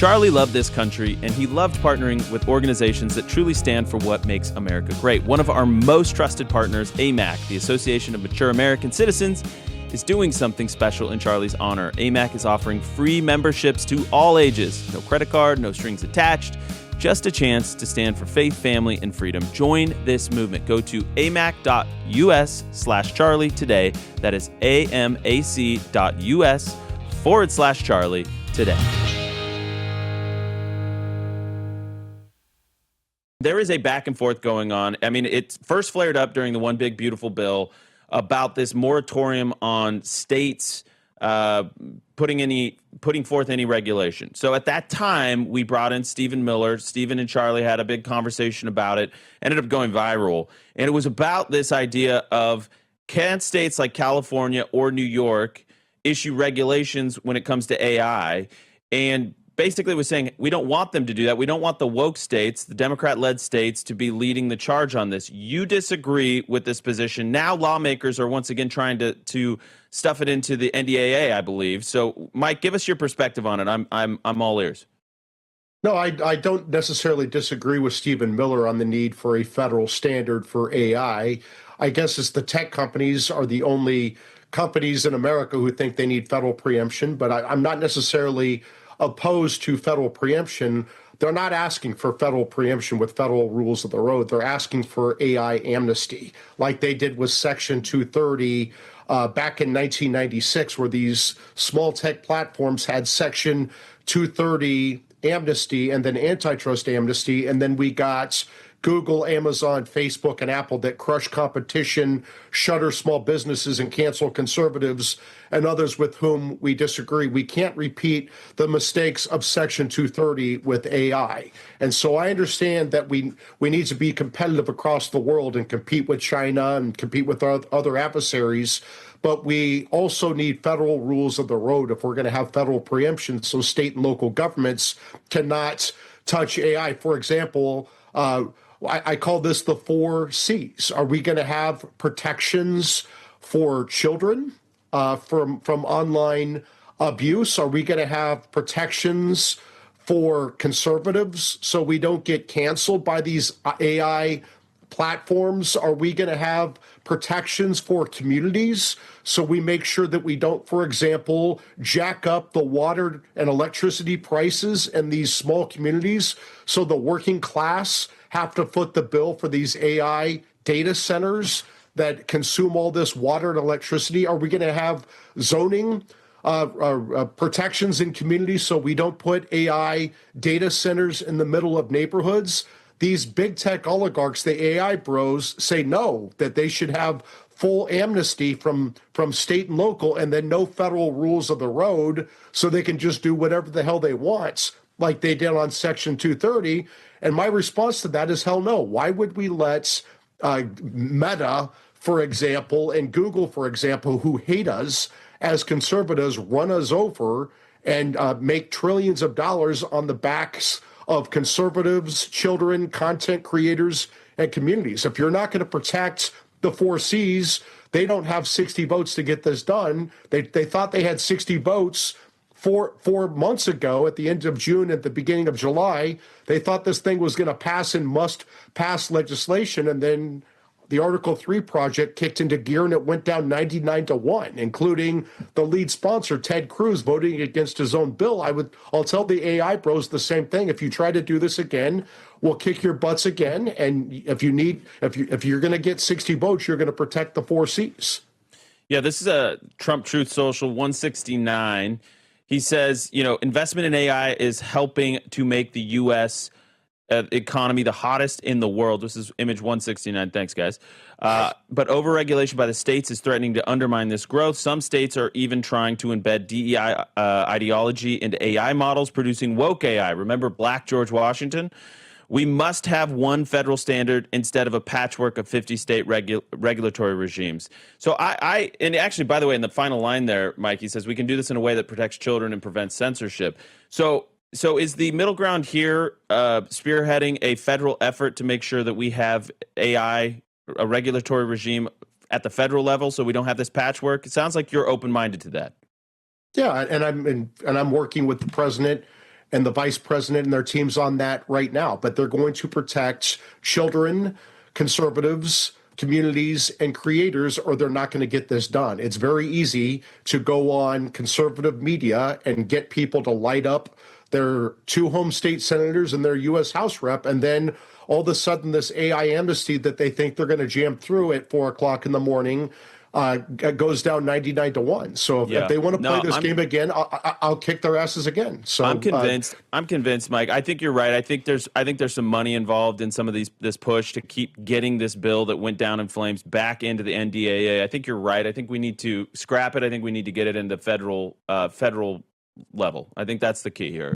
Charlie loved this country, and he loved partnering with organizations that truly stand for what makes America great. One of our most trusted partners, AMAC, the Association of Mature American Citizens, is doing something special in Charlie's honor. AMAC is offering free memberships to all ages. No credit card, no strings attached, just a chance to stand for faith, family, and freedom. Join this movement. Go to amac.us/Charlie today. That is amac.us/Charlie today. There is a back and forth going on. I mean, it first flared up during the One Big Beautiful Bill about this moratorium on states putting forth any regulation. So at that time, we brought in Stephen Miller. Stephen and Charlie had a big conversation about it, ended up going viral. And it was about this idea of, can states like California or New York issue regulations when it comes to AI? And basically was saying, we don't want them to do that. We don't want the woke states, the Democrat-led states, to be leading the charge on this. You disagree with this position. Now lawmakers are once again trying to stuff it into the NDAA, I believe. So, Mike, give us your perspective on it. I'm all ears. No, I don't necessarily disagree with Stephen Miller on the need for a federal standard for AI. I guess it's the tech companies are the only companies in America who think they need federal preemption, but I'm not necessarily opposed to federal preemption. They're not asking for federal preemption with federal rules of the road. They're asking for AI amnesty, like they did with Section 230 back in 1996, where these small tech platforms had Section 230 amnesty and then antitrust amnesty, and then we got Google, Amazon, Facebook, and Apple that crush competition, shutter small businesses, and cancel conservatives and others with whom we disagree. We can't repeat the mistakes of Section 230 with AI. And so I understand that we need to be competitive across the world and compete with China and compete with our other adversaries. But we also need federal rules of the road if we're going to have federal preemption so state and local governments cannot touch AI. For example, I call this the 4 C's. Are we going to have protections for children from online abuse? Are we going to have protections for conservatives so we don't get canceled by these AI platforms? Are we going to have protections for communities so we make sure that we don't, for example, jack up the water and electricity prices in these small communities so the working class have to foot the bill for these AI data centers that consume all this water and electricity? Are we going to have zoning protections in communities so we don't put AI data centers in the middle of neighborhoods? These big tech oligarchs, the AI bros, say no, that they should have full amnesty from state and local and then no federal rules of the road so they can just do whatever the hell they want, like they did on Section 230. And my response to that is hell no. Why would we let Meta, for example, and Google, for example, who hate us as conservatives, run us over and make trillions of dollars on the backs of conservatives, children, content creators, and communities? If you're not going to protect the 4 C's, they don't have 60 votes to get this done. They thought they had 60 votes 4 months ago at the end of June, at the beginning of July. They thought this thing was going to pass and must pass legislation, and then the Article 3 project kicked into gear and it went down 99-1, including the lead sponsor, Ted Cruz, voting against his own bill. I'll tell the AI bros the same thing. If you try to do this again, we'll kick your butts again. And if you're going to get 60 votes, you're going to protect the 4 C's. Yeah, this is a Trump Truth Social 169. He says, investment in AI is helping to make the U.S. Economy the hottest in the world. This is image 169. Thanks, guys. But overregulation by the states is threatening to undermine this growth. Some states are even trying to embed DEI ideology into AI models, producing woke AI. Remember Black George Washington? We must have one federal standard instead of a patchwork of 50 state regulatory regimes. So and actually, by the way, in the final line there, Mike, he says we can do this in a way that protects children and prevents censorship. So is the middle ground here spearheading a federal effort to make sure that we have AI, a regulatory regime at the federal level, so we don't have this patchwork? It sounds like you're open-minded to that. Yeah, and I'm working with the president and the vice president and their teams on that right now. But they're going to protect children, conservatives, communities, and creators, or they're not going to get this done. It's very easy to go on conservative media and get people to light up their 2 home state senators and their U.S. House rep, and then all of a sudden this AI amnesty that they think they're going to jam through at 4 o'clock in the morning goes down 99-1. So if they want to play this game again, I'll kick their asses again. So I'm convinced. I'm convinced, Mike. I think you're right. I think there's some money involved in some of this push to keep getting this bill that went down in flames back into the NDAA. I think you're right. I think we need to scrap it. I think we need to get it into federal level. I think that's the key here.